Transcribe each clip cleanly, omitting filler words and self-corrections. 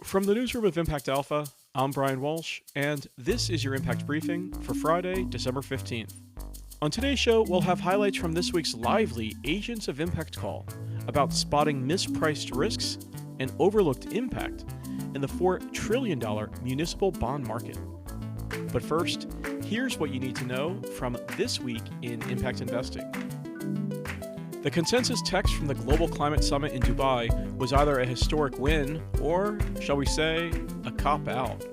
From the newsroom of Impact Alpha, I'm Brian Walsh, and this is your Impact Briefing for Friday, December 15th. On today's show, we'll have highlights from this week's lively Agents of Impact call about spotting mispriced risks and overlooked impact in the $4 trillion municipal bond market. But first, here's what you need to know from this week in impact investing. The consensus text from the Global Climate Summit in Dubai was either a historic win or, shall we say, a cop-out.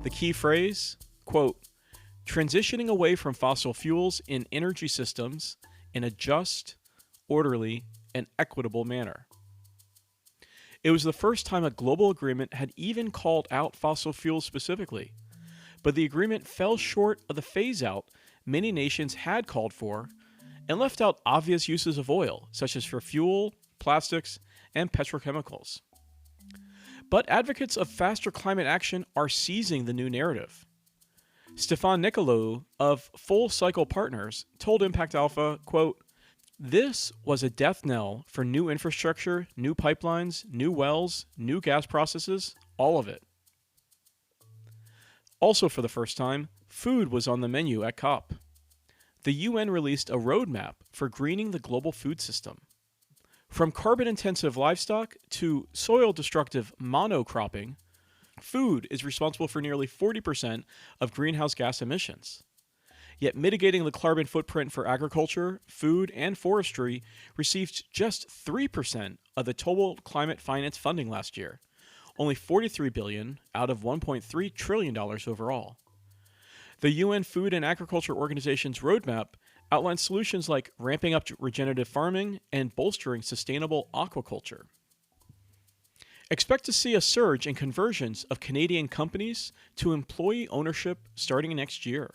The key phrase, quote, transitioning away from fossil fuels in energy systems in a just, orderly, and equitable manner. It was the first time a global agreement had even called out fossil fuels specifically, but the agreement fell short of the phase-out many nations had called for and left out obvious uses of oil, such as for fuel, plastics, and petrochemicals. But advocates of faster climate action are seizing the new narrative. Stefan Nicolaou of Full Cycle Partners told Impact Alpha, quote, this was a death knell for new infrastructure, new pipelines, new wells, new gas processes, all of it. Also for the first time, food was on the menu at COP. The UN released a roadmap for greening the global food system. From carbon-intensive livestock to soil-destructive monocropping, food is responsible for nearly 40% of greenhouse gas emissions. Yet mitigating the carbon footprint for agriculture, food, and forestry received just 3% of the total climate finance funding last year, only $43 billion out of $1.3 trillion overall. The UN Food and Agriculture Organization's roadmap outlines solutions like ramping up regenerative farming and bolstering sustainable aquaculture. Expect to see a surge in conversions of Canadian companies to employee ownership starting next year.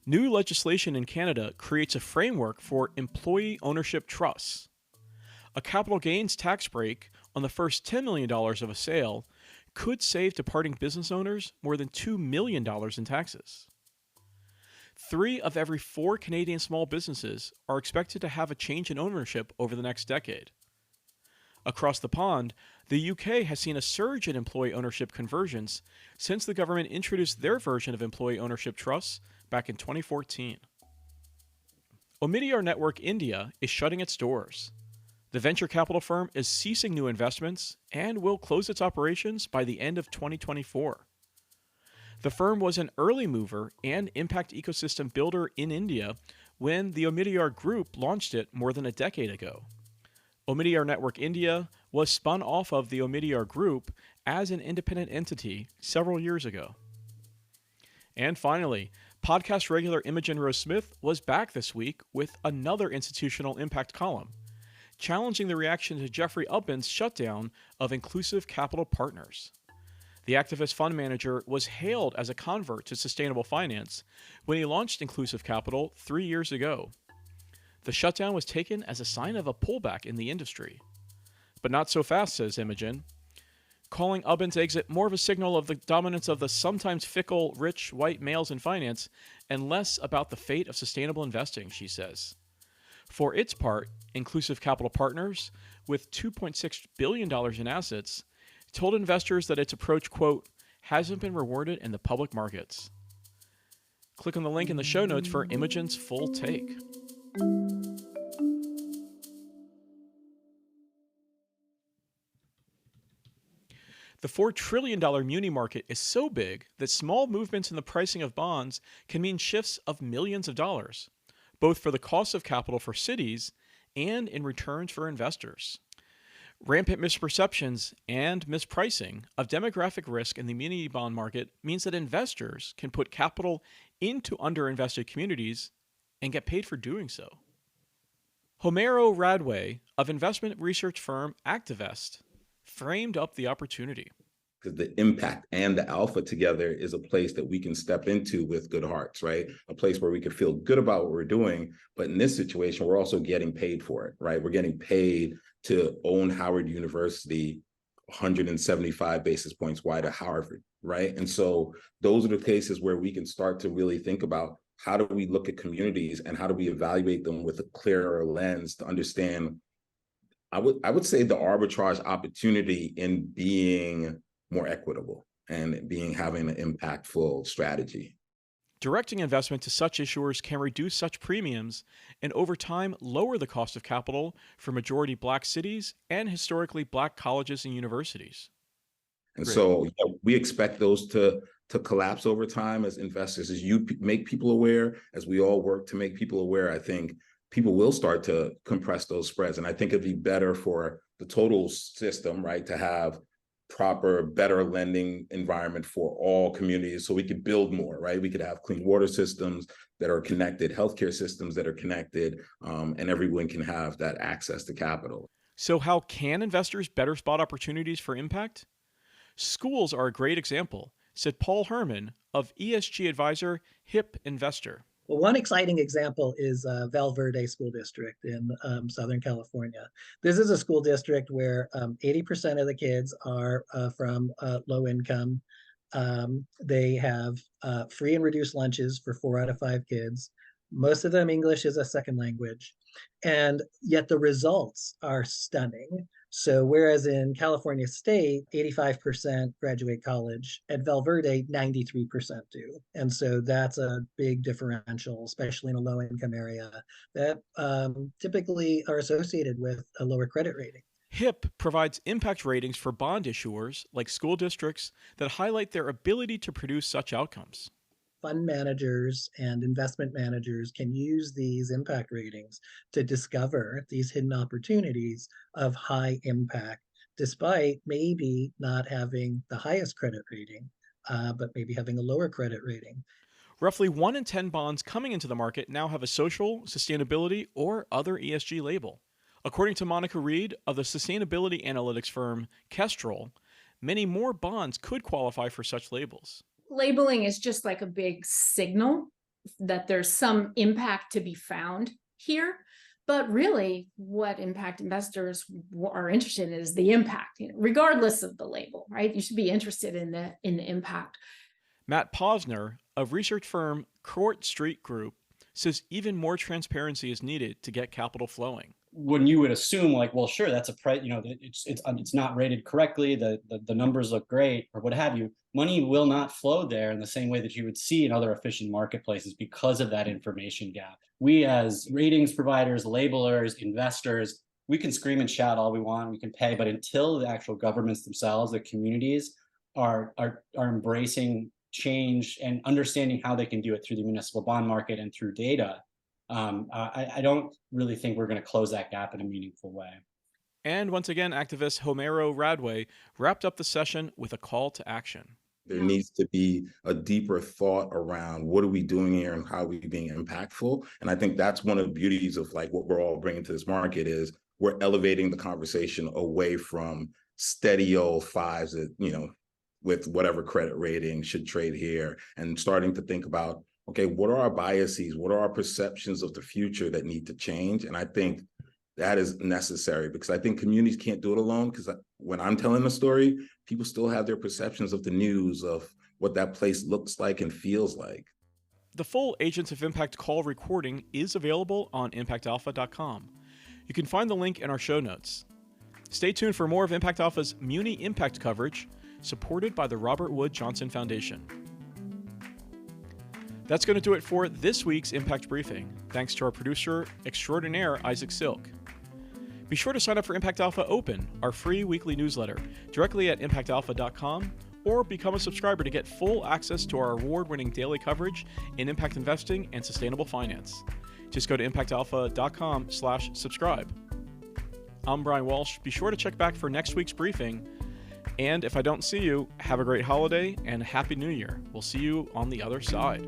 New legislation in Canada creates a framework for employee ownership trusts. A capital gains tax break on the first $10 million of a sale could save departing business owners more than $2 million in taxes. 3 of every 4 Canadian small businesses are expected to have a change in ownership over the next decade. Across the pond, the UK has seen a surge in employee ownership conversions since the government introduced their version of employee ownership trusts back in 2014. Omidyar Network India is shutting its doors. The venture capital firm is ceasing new investments and will close its operations by the end of 2024. The firm was an early mover and impact ecosystem builder in India when the Omidyar Group launched it more than a decade ago. Omidyar Network India was spun off of the Omidyar Group as an independent entity several years ago. And finally, podcast regular Imogen Rose Smith was back this week with another institutional impact column, challenging the reaction to Jeffrey Ubben's shutdown of Inclusive Capital Partners. The Activest fund manager was hailed as a convert to sustainable finance when he launched Inclusive Capital 3 years ago. The shutdown was taken as a sign of a pullback in the industry. But not so fast, says Imogen, calling Ubben's exit more of a signal of the dominance of the sometimes fickle, rich, white males in finance and less about the fate of sustainable investing, she says. For its part, Inclusive Capital Partners, with $2.6 billion in assets, told investors that its approach, quote, hasn't been rewarded in the public markets. Click on the link in the show notes for Imogen's full take. The $4 trillion muni market is so big that small movements in the pricing of bonds can mean shifts of millions of dollars, both for the cost of capital for cities and in returns for investors. Rampant misperceptions and mispricing of demographic risk in the muni bond market means that investors can put capital into underinvested communities and get paid for doing so. Homero Radway of investment research firm Activest framed up the opportunity. Because the impact and the alpha together is a place that we can step into with good hearts, right? A place where we can feel good about what we're doing. But in this situation, we're also getting paid for it, right? We're getting paid to own Howard University 175 basis points wide of Harvard, right? And so those are the cases where we can start to really think about how do we look at communities and how do we evaluate them with a clearer lens to understand I would say the arbitrage opportunity in being more equitable and having an impactful strategy. Directing investment to such issuers can reduce such premiums and over time lower the cost of capital for majority black cities and historically black colleges and universities. And Great. so we expect those to collapse over time as investors, as you make people aware, as we all work to make people aware. I think people will start to compress those spreads. And I think it'd be better for the total system, right, to have proper, better lending environment for all communities so we could build more, right? We could have clean water systems that are connected, healthcare systems that are connected, and everyone can have that access to capital. So how can investors better spot opportunities for impact? Schools are a great example, said Paul Herman of ESG advisor HIP Investor. Well, one exciting example is Val Verde School District in Southern California. This is a school district where 80% of the kids are from low income. They have free and reduced lunches for 4 out of 5 kids. Most of them English is a second language. And yet the results are stunning. So whereas in California State, 85% graduate college, at Val Verde, 93% do. And so that's a big differential, especially in a low income area that typically are associated with a lower credit rating. HIP provides impact ratings for bond issuers like school districts that highlight their ability to produce such outcomes. Fund managers and investment managers can use these impact ratings to discover these hidden opportunities of high impact, despite maybe not having the highest credit rating, but maybe having a lower credit rating. Roughly 1 in 10 bonds coming into the market now have a social, sustainability, or other ESG label. According to Monica Reid of the sustainability analytics firm Kestrel, many more bonds could qualify for such labels. Labeling is just like a big signal that there's some impact to be found here. But really, what impact investors are interested in is the impact, regardless of the label, right? You should be interested in the impact. Matt Posner of research firm Court Street Group says even more transparency is needed to get capital flowing. When you would assume, like, well, sure, that's a price, it's not rated correctly, the numbers look great, or what have you. Money will not flow there in the same way that you would see in other efficient marketplaces because of that information gap. We as ratings providers, labelers, investors, we can scream and shout all we want, we can pay, but until the actual governments themselves, the communities are embracing change and understanding how they can do it through the municipal bond market and through data, I don't really think we're going to close that gap in a meaningful way. And once again, activist Homero Radway wrapped up the session with a call to action. There needs to be a deeper thought around what are we doing here and how are we being impactful. And I think that's one of the beauties of like what we're all bringing to this market is we're elevating the conversation away from steady old fives that, with whatever credit rating should trade here, and starting to think about, okay, what are our biases? What are our perceptions of the future that need to change? And I think that is necessary because I think communities can't do it alone, because when I'm telling the story, people still have their perceptions of the news, of what that place looks like and feels like. The full Agents of Impact call recording is available on impactalpha.com. You can find the link in our show notes. Stay tuned for more of Impact Alpha's Muni Impact coverage, supported by the Robert Wood Johnson Foundation. That's going to do it for this week's Impact Briefing. Thanks to our producer extraordinaire, Isaac Silk. Be sure to sign up for Impact Alpha Open, our free weekly newsletter, directly at impactalpha.com, or become a subscriber to get full access to our award-winning daily coverage in impact investing and sustainable finance. Just go to impactalpha.com/subscribe. I'm Brian Walsh. Be sure to check back for next week's briefing. And if I don't see you, have a great holiday and a Happy New Year. We'll see you on the other side.